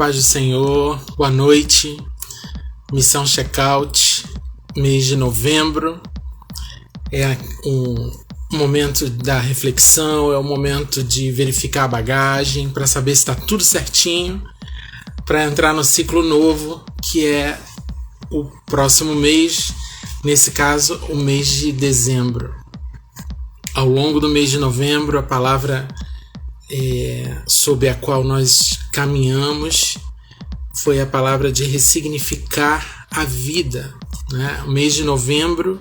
paz do Senhor, boa noite, Missão Checkout, mês de novembro, é um momento da reflexão, é o momento de verificar a bagagem, para saber se está tudo certinho, para entrar no ciclo novo, que é o próximo mês, nesse caso, o mês de dezembro. Ao longo do mês de novembro, a palavra sob a qual nós caminhamos foi a palavra de ressignificar a vida, né? O mês de novembro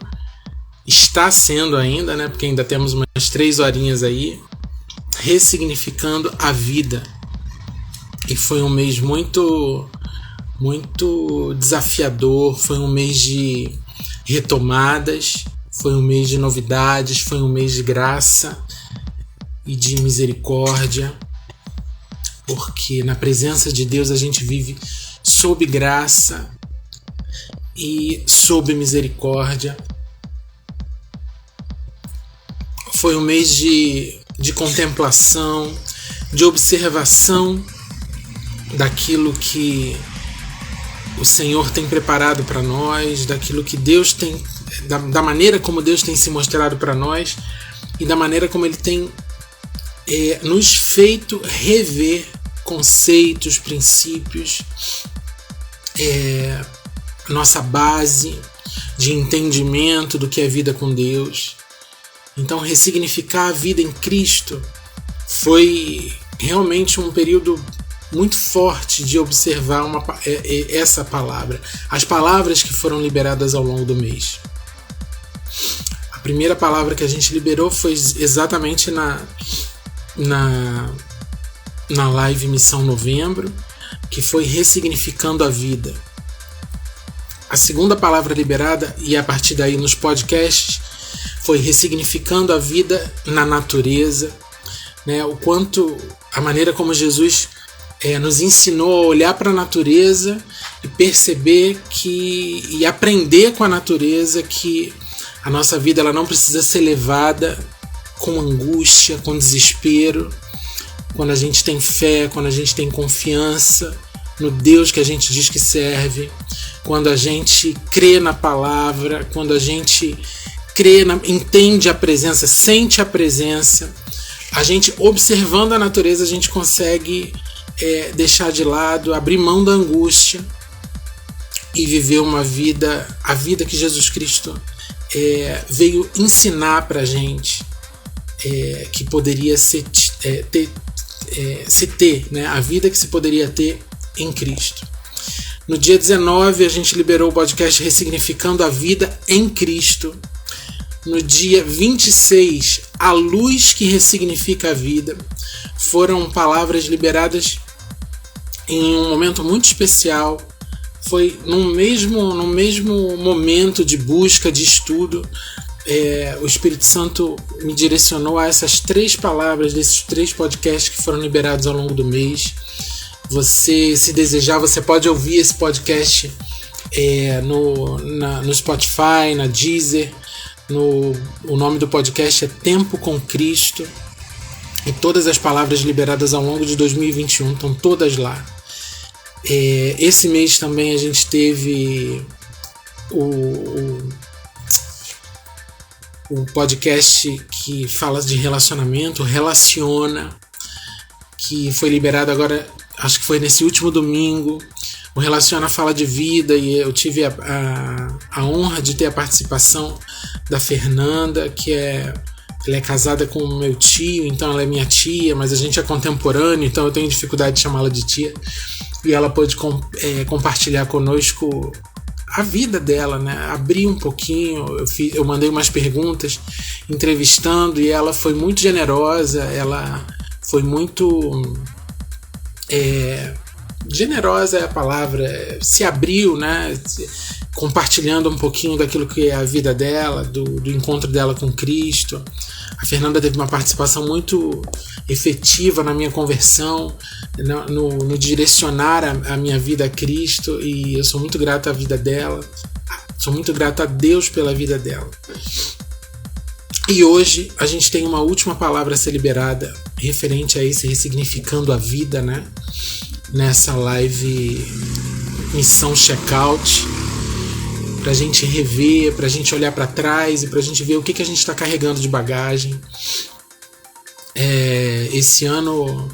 está sendo ainda, né? Porque ainda temos umas 3 horinhas aí, ressignificando a vida. E foi um mês muito desafiador, foi um mês de retomadas, foi um mês de novidades, foi um mês de graça e de misericórdia, porque na presença de Deus a gente vive sob graça e sob misericórdia. Foi um mês de contemplação, de observação daquilo que o Senhor tem preparado para nós, daquilo que Deus tem, da maneira como Deus tem se mostrado para nós e da maneira como Ele tem nos feito rever conceitos, princípios, nossa base de entendimento do que é vida com Deus. Então, ressignificar a vida em Cristo foi realmente um período muito forte de observar essa palavra, as palavras que foram liberadas ao longo do mês. A primeira palavra que a gente liberou foi exatamente na live Missão Novembro, que foi ressignificando a vida. A segunda palavra liberada, e a partir daí nos podcasts, foi ressignificando a vida na natureza, né? O quanto, a maneira como Jesus nos ensinou a olhar para a natureza e perceber e aprender com a natureza que a nossa vida ela não precisa ser levada com angústia, com desespero, quando a gente tem fé, quando a gente tem confiança no Deus que a gente diz que serve, quando a gente crê na palavra, quando a gente entende a presença, sente a presença, a gente observando a natureza, a gente consegue deixar de lado, abrir mão da angústia e viver a vida que Jesus Cristo veio ensinar pra gente, que poderia se ter, né? A vida que se poderia ter em Cristo. No dia 19 a gente liberou o podcast Ressignificando a Vida em Cristo. No dia 26, a luz que ressignifica a vida. Foram palavras liberadas em um momento muito especial. Foi no mesmo momento de busca, de estudo. O Espírito Santo me direcionou a essas 3 palavras desses 3 podcasts que foram liberados ao longo do mês. Você, se desejar, você pode ouvir esse podcast no Spotify, na Deezer. O nome do podcast é Tempo com Cristo. E todas as palavras liberadas ao longo de 2021 estão todas lá. Esse mês também a gente teve o podcast que fala de relacionamento, Relaciona, que foi liberado agora, acho que foi nesse último domingo. O Relaciona fala de vida e eu tive a honra de ter a participação da Fernanda, que ela é casada com o meu tio, então ela é minha tia, mas a gente é contemporâneo, então eu tenho dificuldade de chamá-la de tia. E ela pôde compartilhar conosco a vida dela, né? Abrir um pouquinho, eu mandei umas perguntas entrevistando e ela foi muito generosa, ela foi muito generosa é a palavra, se abriu, né? Compartilhando um pouquinho daquilo que é a vida dela, do encontro dela com Cristo. A Fernanda teve uma participação muito efetiva na minha conversão, no direcionar a minha vida a Cristo, e eu sou muito grato à vida dela, sou muito grato a Deus pela vida dela. E hoje a gente tem uma última palavra a ser liberada referente a esse ressignificando a vida, né? nessa live Missão Checkout, pra gente rever, pra gente olhar para trás e pra gente ver o que a gente está carregando de bagagem. Esse ano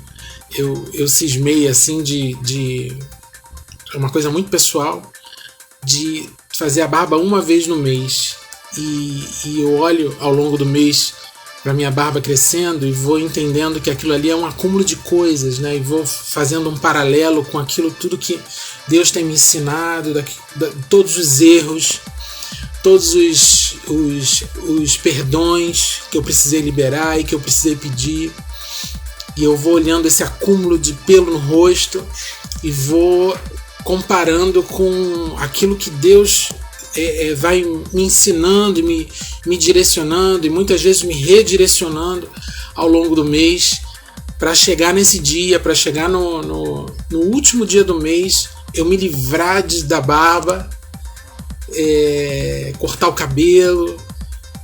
eu cismei assim de uma coisa muito pessoal, de fazer a barba uma vez no mês, e eu olho ao longo do mês para minha barba crescendo e vou entendendo que aquilo ali é um acúmulo de coisas, né? E vou fazendo um paralelo com aquilo tudo que Deus tem me ensinado, todos os erros, todos os perdões que eu precisei liberar e que eu precisei pedir. E eu vou olhando esse acúmulo de pelo no rosto e vou comparando com aquilo que Deus vai me ensinando, me direcionando e muitas vezes me redirecionando ao longo do mês, para chegar nesse dia, para chegar no último dia do mês, eu me livrar da barba, cortar o cabelo,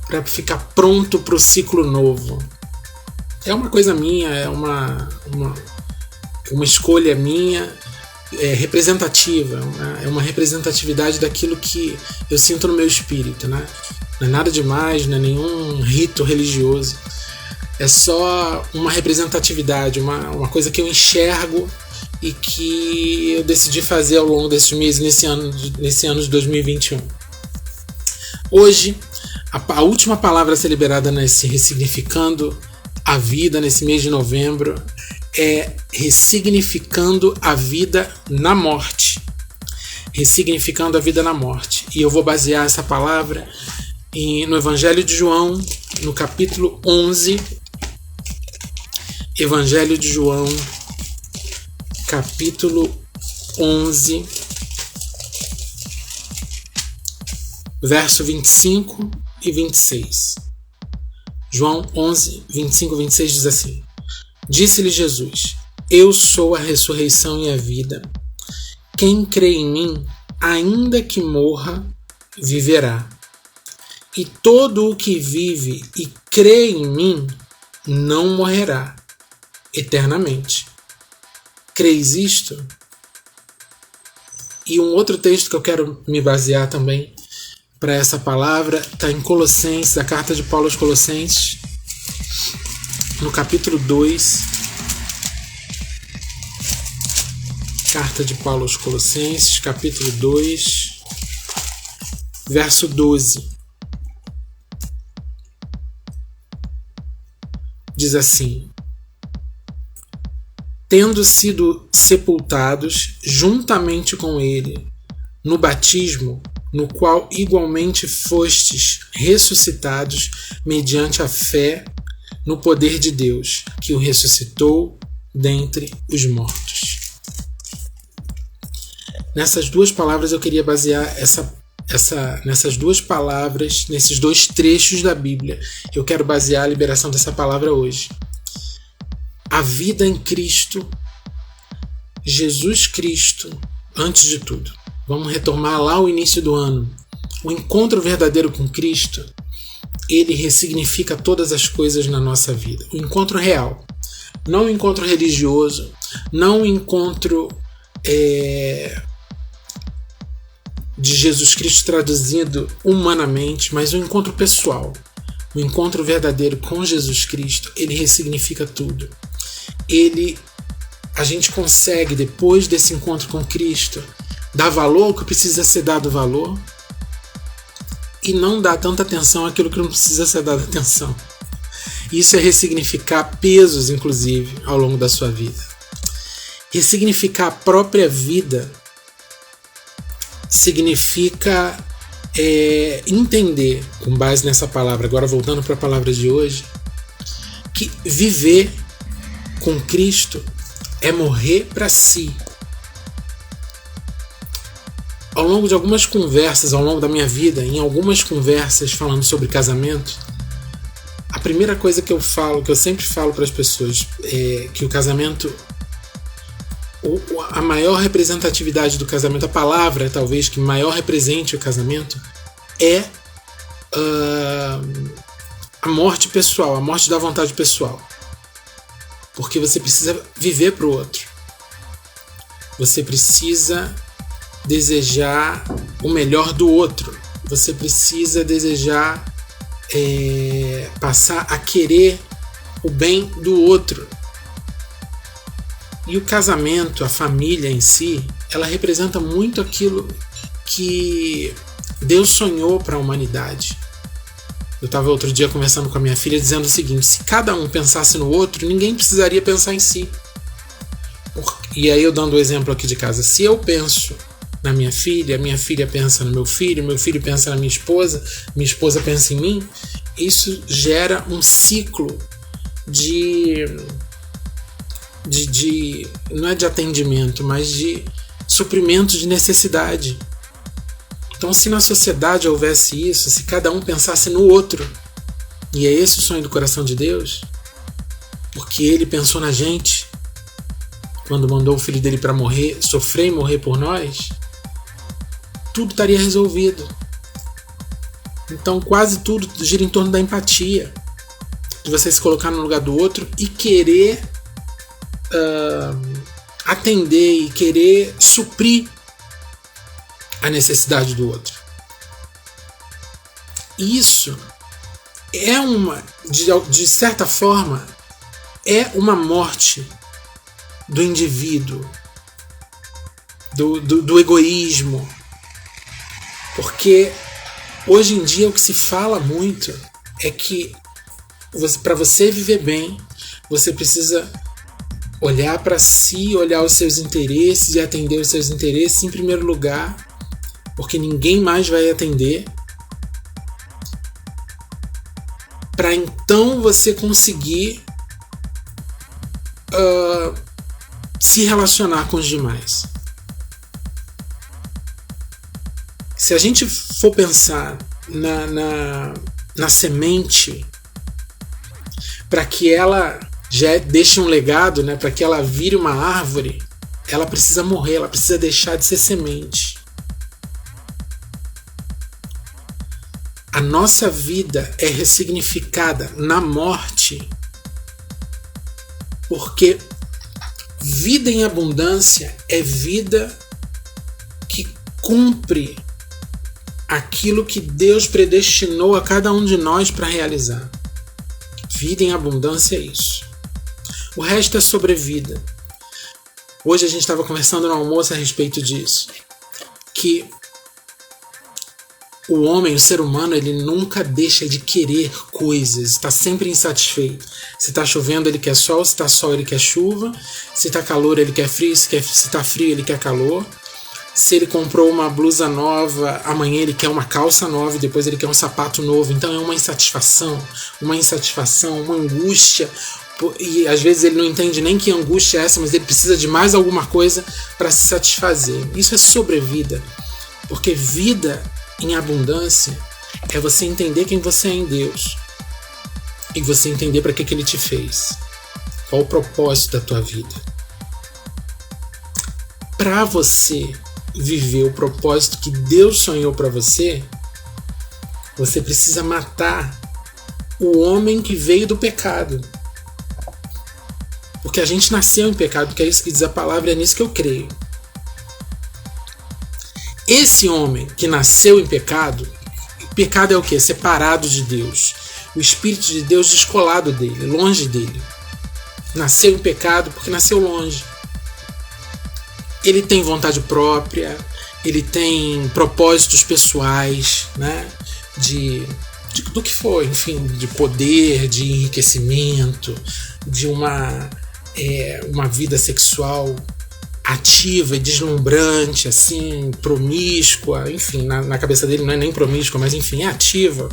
para ficar pronto para o ciclo novo. É uma coisa minha, é uma escolha minha, representativa, né? É uma representatividade daquilo que eu sinto no meu espírito, né? Não é nada demais, não é nenhum rito religioso, é só uma representatividade, uma coisa que eu enxergo e que eu decidi fazer ao longo desses meses, nesse ano de 2021. Hoje, a última palavra a ser liberada nesse Ressignificando a Vida, nesse mês de novembro, é ressignificando a vida na morte. Ressignificando a vida na morte. E eu vou basear essa palavra no Evangelho de João, no capítulo 11. Evangelho de João, capítulo 11, verso 25 e 26. João 11, 25 e 26 diz assim: Disse-lhe Jesus: Eu sou a ressurreição e a vida. Quem crê em mim, ainda que morra, viverá. E todo o que vive e crê em mim não morrerá eternamente. Creis isto? E um outro texto que eu quero me basear também para essa palavra está em Colossenses, a carta de Paulo aos Colossenses, no capítulo 2, carta de Paulo aos Colossenses, capítulo 2, verso 12. Diz assim: Tendo sido sepultados juntamente com ele no batismo, no qual igualmente fostes ressuscitados mediante a fé no poder de Deus, que o ressuscitou dentre os mortos. Nessas duas palavras eu queria basear nessas duas palavras, nesses dois trechos da Bíblia. Eu quero basear a liberação dessa palavra hoje. A vida em Cristo, Jesus Cristo, antes de tudo. Vamos retomar lá ao início do ano. O encontro verdadeiro com Cristo, ele ressignifica todas as coisas na nossa vida. O encontro real. Não o encontro religioso, não o encontro de Jesus Cristo traduzido humanamente, mas o encontro pessoal. O encontro verdadeiro com Jesus Cristo, ele ressignifica tudo. A gente consegue, depois desse encontro com Cristo, dar valor ao que precisa ser dado valor e não dar tanta atenção àquilo que não precisa ser dado atenção. Isso é ressignificar pesos, inclusive, ao longo da sua vida. Ressignificar a própria vida significa entender, com base nessa palavra, agora voltando para a palavra de hoje, que viver com Cristo é morrer para si. Ao longo de algumas conversas, ao longo da minha vida, em algumas conversas falando sobre casamento, a primeira coisa que eu sempre falo para as pessoas é que o casamento, a maior representatividade do casamento, a palavra talvez que maior represente o casamento é a morte pessoal, a morte da vontade pessoal. Porque você precisa viver para o outro. Você precisa desejar o melhor do outro. Você precisa desejar passar a querer o bem do outro. E o casamento, a família em si, ela representa muito aquilo que Deus sonhou para a humanidade. Eu estava outro dia conversando com a minha filha dizendo o seguinte: se cada um pensasse no outro, ninguém precisaria pensar em si. E aí eu dando o exemplo aqui de casa, se eu penso na minha filha pensa no meu filho pensa na minha esposa pensa em mim, isso gera um ciclo de não é de atendimento, mas de suprimento de necessidade. Então, se na sociedade houvesse isso, se cada um pensasse no outro, e é esse o sonho do coração de Deus, porque Ele pensou na gente quando mandou o Filho dele para morrer, sofrer e morrer por nós, tudo estaria resolvido. Então, quase tudo gira em torno da empatia, de você se colocar no lugar do outro e querer atender e querer suprir a necessidade do outro. Isso é de certa forma, é uma morte do indivíduo, do egoísmo. Porque hoje em dia o que se fala muito é que para você viver bem, você precisa olhar para si, olhar os seus interesses e atender os seus interesses em primeiro lugar, porque ninguém mais vai atender, para então você conseguir se relacionar com os demais. Se a gente for pensar na semente, para que ela já deixe um legado, né, para que ela vire uma árvore, ela precisa morrer, ela precisa deixar de ser semente. A nossa vida é ressignificada na morte, porque vida em abundância é vida que cumpre aquilo que Deus predestinou a cada um de nós para realizar. Vida em abundância é isso. O resto é sobrevida. Hoje a gente estava conversando no almoço a respeito disso, que o homem, o ser humano, ele nunca deixa de querer coisas, está sempre insatisfeito. Se está chovendo, ele quer sol, se está sol, ele quer chuva, se está calor, ele quer frio, se está frio, ele quer calor. Se ele comprou uma blusa nova, amanhã ele quer uma calça nova e depois ele quer um sapato novo. Então é uma insatisfação, uma angústia. E às vezes ele não entende nem que angústia é essa, mas ele precisa de mais alguma coisa para se satisfazer. Isso é sobrevida. Porque vida em abundância é você entender quem você é em Deus e você entender para que Ele te fez. Qual o propósito da tua vida. Para você viver o propósito que Deus sonhou para você, você precisa matar o homem que veio do pecado. Porque a gente nasceu em pecado, que é isso que diz a palavra, é nisso que eu creio. Esse homem que nasceu em pecado, pecado é o quê? Separado de Deus. O Espírito de Deus descolado dele, longe dele. Nasceu em pecado porque nasceu longe. Ele tem vontade própria, ele tem propósitos pessoais, né? Do que for, enfim, de poder, de enriquecimento, de uma vida sexual ativa e deslumbrante, assim, promíscua, enfim, na cabeça dele não é nem promíscua, mas enfim, é ativa.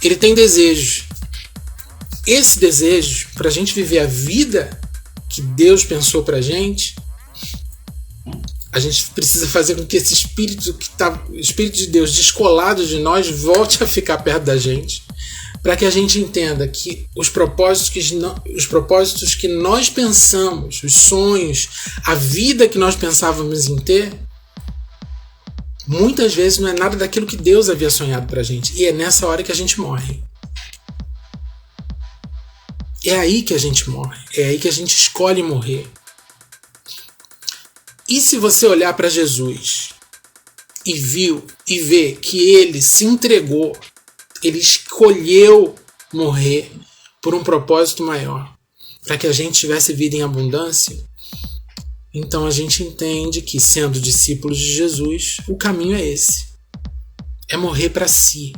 Ele tem desejos. Esse desejo, para a gente viver a vida que Deus pensou para a gente precisa fazer com que esse espírito o Espírito de Deus descolado de nós volte a ficar perto da gente, para que a gente entenda que os propósitos que nós pensamos, os sonhos, a vida que nós pensávamos em ter, muitas vezes não é nada daquilo que Deus havia sonhado para a gente. E é nessa hora que a gente morre. É aí que a gente morre. É aí que a gente escolhe morrer. E se você olhar para Jesus e ver que ele se entregou, ele escolheu morrer por um propósito maior, para que a gente tivesse vida em abundância, então a gente entende que, sendo discípulos de Jesus, o caminho é esse. É morrer para si.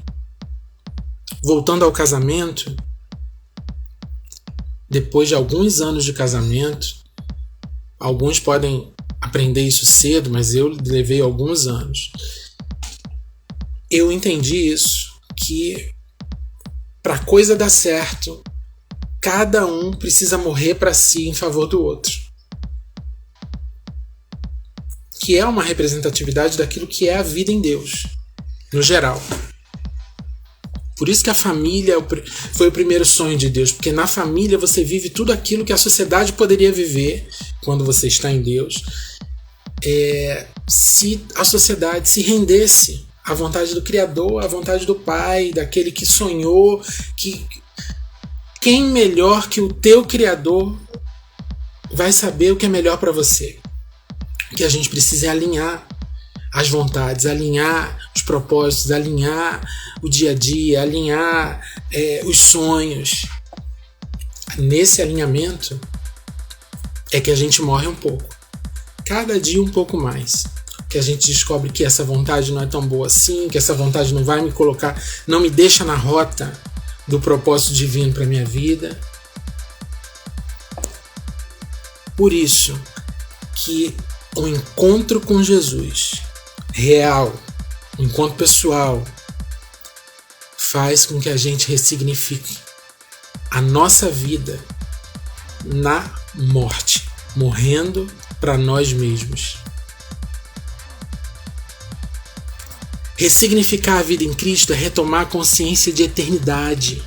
Voltando ao casamento, depois de alguns anos de casamento, alguns podem aprender isso cedo, mas eu levei alguns anos. Eu entendi isso, que para a coisa dar certo, cada um precisa morrer para si em favor do outro. Que é uma representatividade daquilo que é a vida em Deus, no geral. Por isso que a família foi o primeiro sonho de Deus, porque na família você vive tudo aquilo que a sociedade poderia viver quando você está em Deus, se a sociedade se rendesse à vontade do Criador, à vontade do Pai, daquele que sonhou, que quem melhor que o teu Criador vai saber o que é melhor para você. O que a gente precisa é alinhar as vontades, alinhar os propósitos, alinhar o dia a dia, alinhar os sonhos. Nesse alinhamento é que a gente morre um pouco. Cada dia um pouco mais. Que a gente descobre que essa vontade não é tão boa assim, que essa vontade não vai me colocar, não me deixa na rota do propósito divino para minha vida. Por isso que o encontro com Jesus real, o encontro pessoal, faz com que a gente ressignifique a nossa vida na morte, morrendo para nós mesmos. Ressignificar a vida em Cristo é retomar a consciência de eternidade.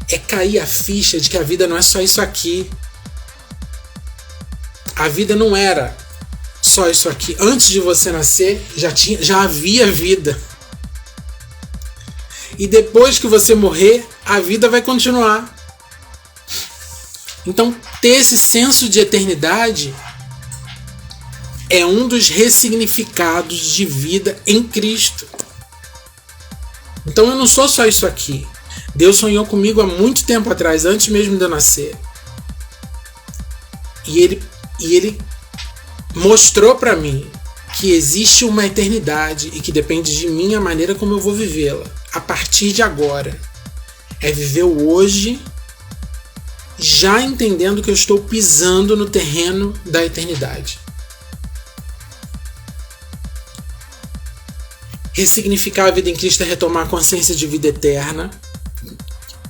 É cair a ficha de que a vida não é só isso aqui. A vida não era só isso aqui. Antes de você nascer, já havia vida. E depois que você morrer, a vida vai continuar. Então, ter esse senso de eternidade é um dos ressignificados de vida em Cristo. Então eu não sou só isso aqui. Deus sonhou comigo há muito tempo atrás, antes mesmo de eu nascer. E ele mostrou para mim que existe uma eternidade e que depende de mim a maneira como eu vou vivê-la. A partir de agora. É viver o hoje, já entendendo que eu estou pisando no terreno da eternidade. Ressignificar a vida em Cristo é retomar a consciência de vida eterna,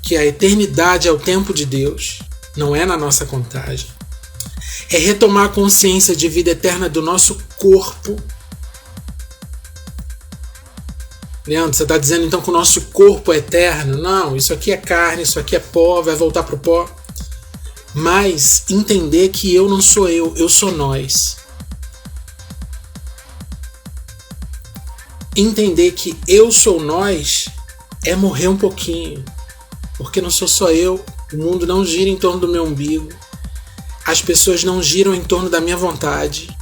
que a eternidade é o tempo de Deus, não é na nossa contagem. É retomar a consciência de vida eterna do nosso corpo. Leandro, você está dizendo então que o nosso corpo é eterno? Não, isso aqui é carne, isso aqui é pó, vai voltar para o pó. Mas entender que eu não sou eu sou nós. Entender que eu sou nós é morrer um pouquinho, porque não sou só eu, o mundo não gira em torno do meu umbigo, as pessoas não giram em torno da minha vontade,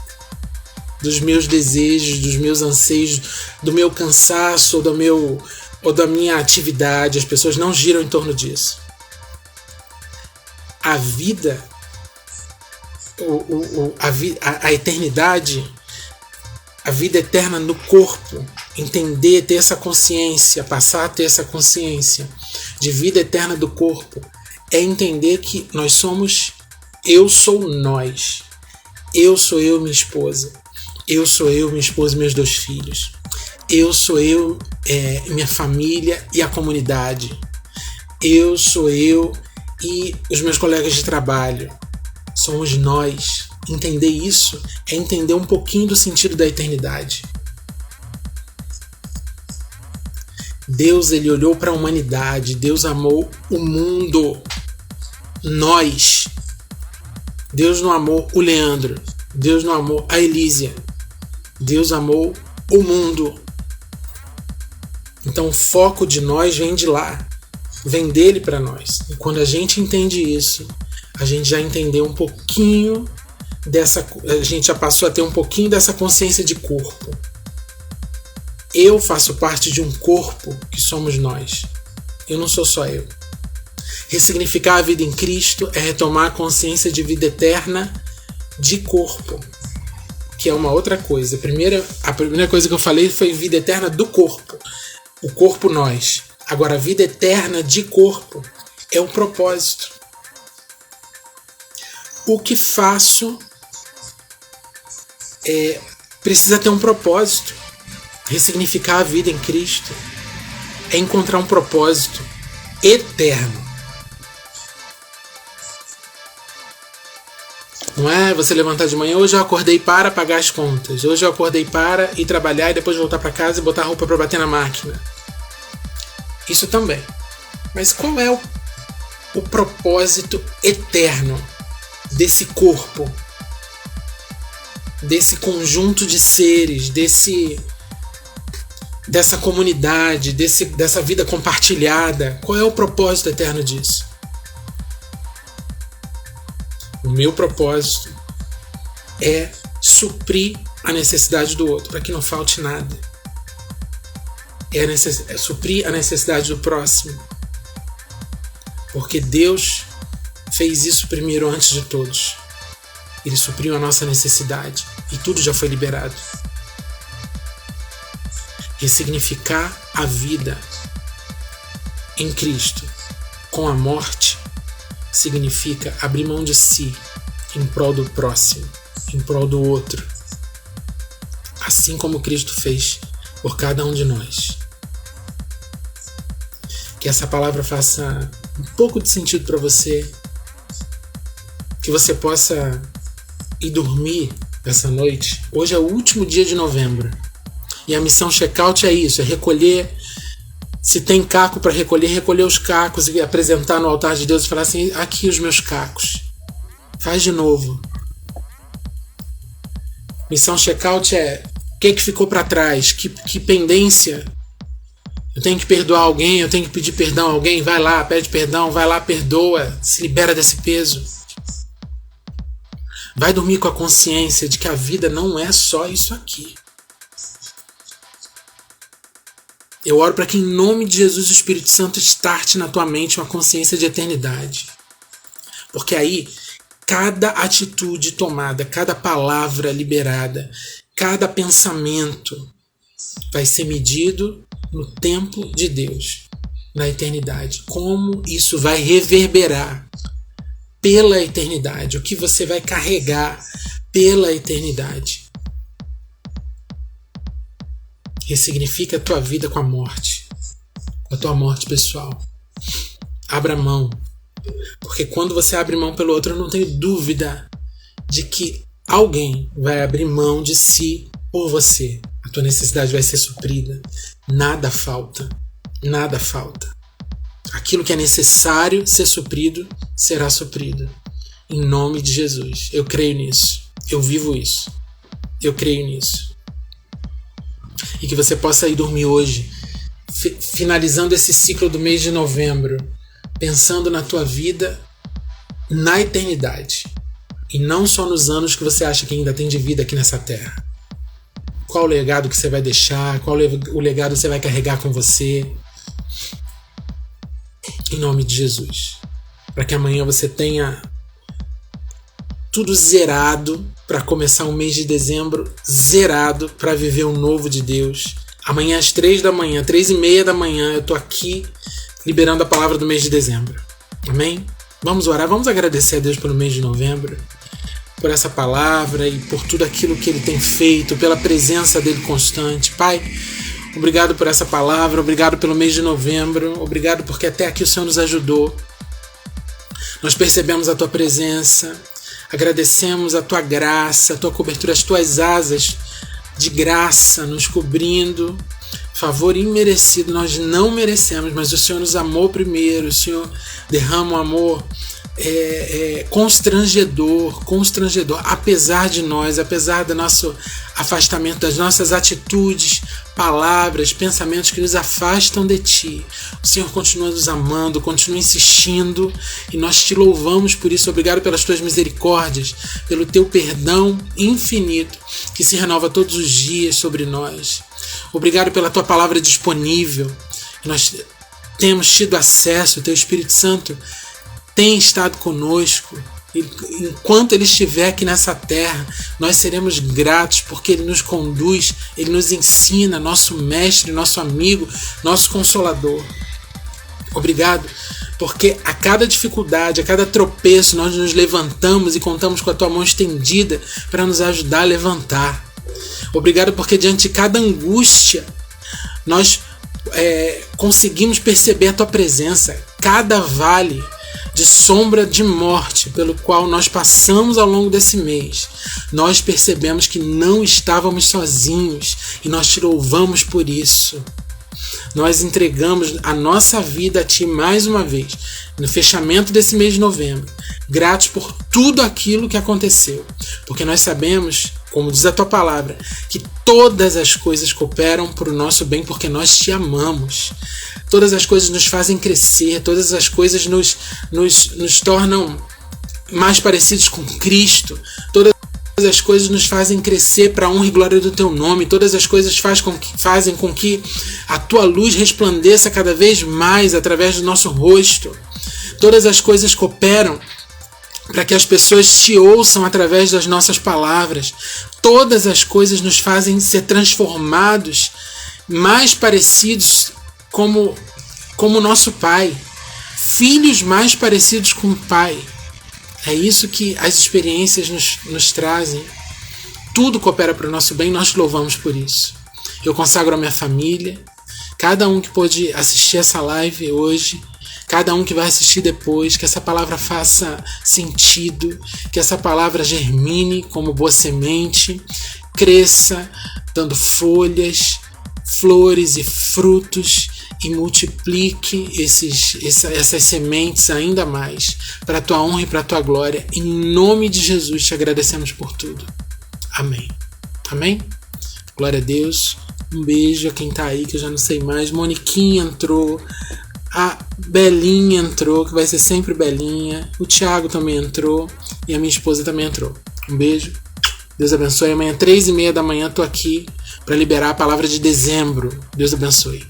dos meus desejos, dos meus anseios, do meu cansaço ou da minha atividade, as pessoas não giram em torno disso. A vida, a eternidade, a vida eterna no corpo, entender, ter essa consciência, passar a ter essa consciência de vida eterna do corpo, é entender que nós somos, eu sou nós, eu sou eu, minha esposa, eu sou eu, minha esposa e meus 2 filhos, eu sou eu, minha família e a comunidade, eu sou eu e os meus colegas de trabalho, somos nós. Entender isso é entender um pouquinho do sentido da eternidade. Deus, ele olhou para a humanidade, Deus amou o mundo, nós. Deus não amou o Leandro, Deus não amou a Elísia, Deus amou o mundo. Então o foco de nós vem de lá, vem dele para nós. E quando a gente entende isso, a gente já entendeu um pouquinho a gente já passou a ter um pouquinho dessa consciência de corpo. Eu faço parte de um corpo que somos nós. Eu não sou só eu. Ressignificar a vida em Cristo é retomar a consciência de vida eterna de corpo, que é uma outra coisa. A primeira coisa que eu falei foi vida eterna do corpo. O corpo nós. Agora, a vida eterna de corpo é o propósito. O que faço precisa ter um propósito. Ressignificar a vida em Cristo é encontrar um propósito eterno. Não é você levantar de manhã, hoje eu acordei para pagar as contas, hoje eu acordei para ir trabalhar e depois voltar para casa e botar a roupa para bater na máquina. Isso também. Mas qual é o propósito eterno desse corpo, desse conjunto de seres, dessa comunidade, dessa vida compartilhada? Qual é o propósito eterno disso? O meu propósito é suprir a necessidade do outro, para que não falte nada. É suprir a necessidade do próximo. Porque Deus fez isso primeiro antes de todos. Ele supriu a nossa necessidade e tudo já foi liberado. Ressignificar a vida em Cristo com a morte significa abrir mão de si em prol do próximo, em prol do outro, assim como Cristo fez por cada um de nós. Que essa palavra faça um pouco de sentido para você, que você possa ir dormir essa noite. Hoje é o último dia de novembro e a missão check-out é isso, é recolher. Se tem caco para recolher os cacos e apresentar no altar de Deus e falar assim: aqui os meus cacos, faz de novo. Missão check-out é o que ficou para trás, que pendência. Eu tenho que perdoar alguém, eu tenho que pedir perdão a alguém. Vai lá, pede perdão, vai lá, perdoa, se libera desse peso. Vai dormir com a consciência de que a vida não é só isso aqui. Eu oro para que em nome de Jesus o Espírito Santo starte na tua mente uma consciência de eternidade. Porque aí, cada atitude tomada, cada palavra liberada, cada pensamento vai ser medido no tempo de Deus, na eternidade. Como isso vai reverberar pela eternidade, o que você vai carregar pela eternidade. Ressignifica a tua vida com a morte, com a tua morte pessoal. Abra mão, porque quando você abre mão pelo outro, eu não tenho dúvida de que alguém vai abrir mão de si por você. A tua necessidade vai ser suprida. Nada falta. Nada falta. Aquilo que é necessário ser suprido, será suprido. Em nome de Jesus. Eu creio nisso. Eu vivo isso. Eu creio nisso. E que você possa ir dormir hoje, finalizando esse ciclo do mês de novembro, pensando na tua vida na eternidade. E não só nos anos que você acha que ainda tem de vida aqui nessa terra. Qual o legado que você vai deixar? Qual o legado que você vai carregar com você? Em nome de Jesus. Para que amanhã você tenha tudo zerado para começar o mês de dezembro zerado para viver o novo de Deus. Amanhã às 3h, 3h30, eu tô aqui liberando a palavra do mês de dezembro. Amém? Vamos orar, vamos agradecer a Deus pelo mês de novembro, por essa palavra e por tudo aquilo que Ele tem feito, pela presença dEle constante. Pai, obrigado por essa palavra, obrigado pelo mês de novembro, obrigado porque até aqui o Senhor nos ajudou. Nós percebemos a Tua presença, agradecemos a Tua graça, a Tua cobertura, as Tuas asas de graça nos cobrindo, favor imerecido, nós não merecemos, mas o Senhor nos amou primeiro, o Senhor derrama um amor constrangedor, apesar de nós, apesar do nosso afastamento, das nossas atitudes, palavras, pensamentos que nos afastam de Ti. O Senhor continua nos amando, continua insistindo, e nós Te louvamos por isso. Obrigado pelas Tuas misericórdias, pelo Teu perdão infinito, que se renova todos os dias sobre nós. Obrigado pela Tua palavra disponível, que nós temos tido acesso. O Teu Espírito Santo tem estado conosco. Enquanto Ele estiver aqui nessa terra, nós seremos gratos, porque Ele nos conduz, Ele nos ensina, nosso mestre, nosso amigo, nosso consolador. Obrigado, porque a cada dificuldade, a cada tropeço, nós nos levantamos e contamos com a Tua mão estendida para nos ajudar a levantar. Obrigado, porque diante de cada angústia, nós conseguimos perceber a Tua presença. Cada vale de sombra de morte pelo qual nós passamos ao longo desse mês, nós percebemos que não estávamos sozinhos, e nós Te louvamos por isso. Nós entregamos a nossa vida a Ti mais uma vez, no fechamento desse mês de novembro, gratos por tudo aquilo que aconteceu, porque nós sabemos, como diz a Tua palavra, que todas as coisas cooperam para o nosso bem, porque nós Te amamos. Todas as coisas nos fazem crescer, todas as coisas nos tornam mais parecidos com Cristo, todas as coisas nos fazem crescer para a honra e glória do Teu nome, todas as coisas fazem com que a Tua luz resplandeça cada vez mais através do nosso rosto. Todas as coisas cooperam para que as pessoas Te ouçam através das nossas palavras. Todas as coisas nos fazem ser transformados, mais parecidos como nosso Pai, filhos mais parecidos com o Pai. É isso que as experiências nos trazem. Tudo coopera para o nosso bem, nós Te louvamos por isso. Eu consagro a minha família, cada um que pôde assistir essa live hoje, cada um que vai assistir depois, que essa palavra faça sentido, que essa palavra germine como boa semente, cresça, dando folhas, flores e frutos, e multiplique essas sementes ainda mais, para a Tua honra e para a Tua glória. Em nome de Jesus Te agradecemos por tudo. Amém. Amém? Glória a Deus. Um beijo a quem tá aí, que eu já não sei mais. Moniquinha entrou. A Belinha entrou, que vai ser sempre Belinha. O Thiago também entrou. E a minha esposa também entrou. Um beijo. Deus abençoe. Amanhã, 3h30 da manhã, tô aqui para liberar a palavra de dezembro. Deus abençoe.